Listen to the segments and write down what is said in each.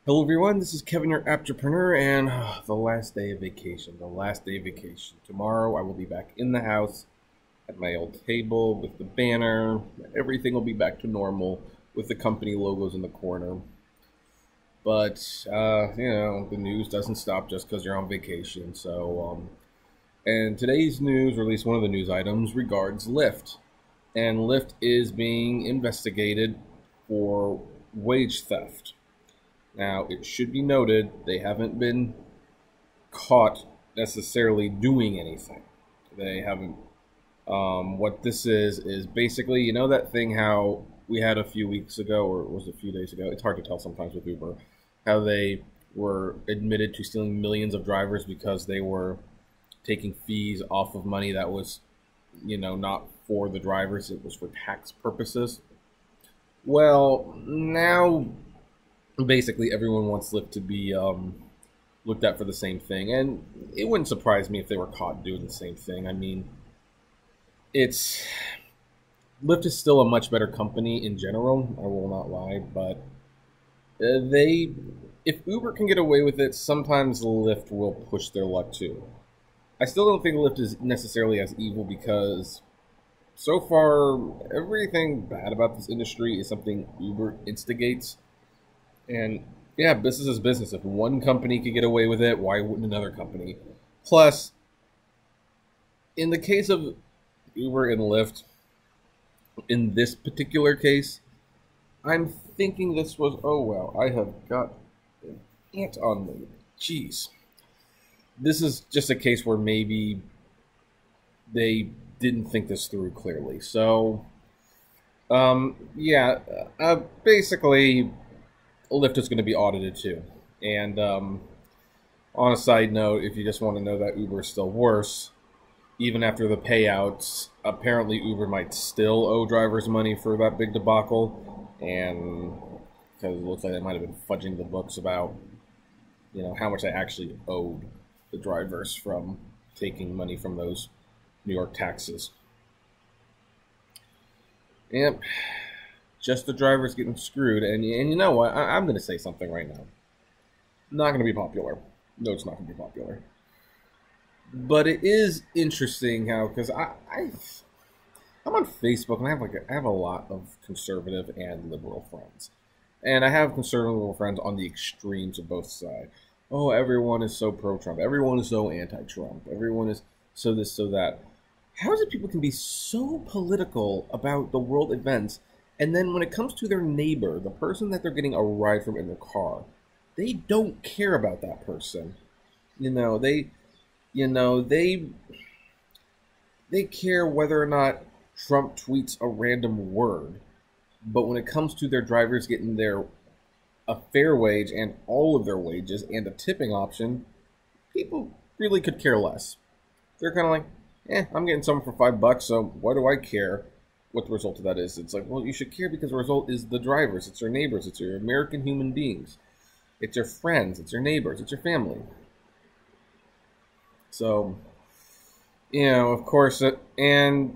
Hello everyone, this is Kevin, your entrepreneur, and the last day of vacation. The last day of vacation. Tomorrow I will be back in the house at my old table with the banner. Everything will be back to normal with the company logos in the corner. But, the news doesn't stop just because you're on vacation. And today's news, or at least one of the news items, regards Lyft. And Lyft is being investigated for wage theft. Now, it should be noted they haven't been caught necessarily doing anything. They haven't. What this is basically, you know, that thing how we had a few weeks ago, or was it a few days ago? It's hard to tell sometimes with Uber, how they were admitted to stealing millions of drivers because they were taking fees off of money that was, not for the drivers, it was for tax purposes. Well, now basically everyone wants Lyft to be looked at for the same thing, and it wouldn't surprise me if they were caught doing the same thing. I mean, it's Lyft is still a much better company in general, I will not lie, but if Uber can get away with it, sometimes Lyft will push their luck too. I still don't think Lyft is necessarily as evil because so far everything bad about this industry is something Uber instigates. And yeah, business is business. If one company could get away with it, why wouldn't another company? Plus, in the case of Uber and Lyft, in this particular case, I'm thinking this was, oh well, I have got an ant on me. Jeez. This is just a case where maybe they didn't think this through clearly. So, basically, Lyft is going to be audited too. And on a side note, if you just want to know that Uber is still worse, even after the payouts, apparently Uber might still owe drivers money for that big debacle. And because it looks like they might have been fudging the books about, how much they actually owed the drivers from taking money from those New York taxes. Yep. Just the drivers getting screwed, and you know what? I'm going to say something right now. Not going to be popular. No, it's not going to be popular. But it is interesting how, because I'm on Facebook, and I have a lot of conservative and liberal friends, and I have conservative and liberal friends on the extremes of both sides. Oh, everyone is so pro-Trump. Everyone is so anti-Trump. Everyone is so this, so that. How is it people can be so political about the world events? And then when it comes to their neighbor, the person that they're getting a ride from in their car, they don't care about that person. They care whether or not Trump tweets a random word. But when it comes to their drivers getting a fair wage and all of their wages and a tipping option, people really could care less. They're kind of like, I'm getting something for $5, so why do I care what the result of that is? It's like, well, you should care because the result is the drivers, it's your neighbors, it's your American human beings, it's your friends, it's your neighbors, it's your family. So, of course, and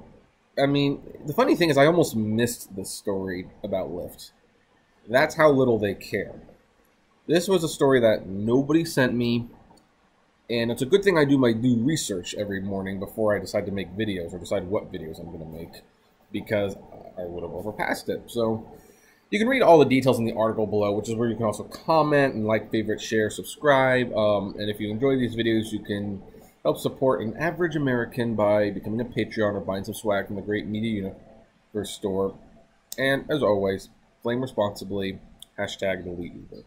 I mean, the funny thing is I almost missed this story about Lyft. That's how little they care. This was a story that nobody sent me, and it's a good thing I do my due research every morning before I decide to make videos or decide what videos I'm going to make, because I would have overpassed it. So you can read all the details in the article below, which is where you can also comment and like, favorite, share, subscribe. And if you enjoy these videos, you can help support an average American by becoming a Patreon or buying some swag from the Great Media Universe store. And as always, flame responsibly, #DeleteUber.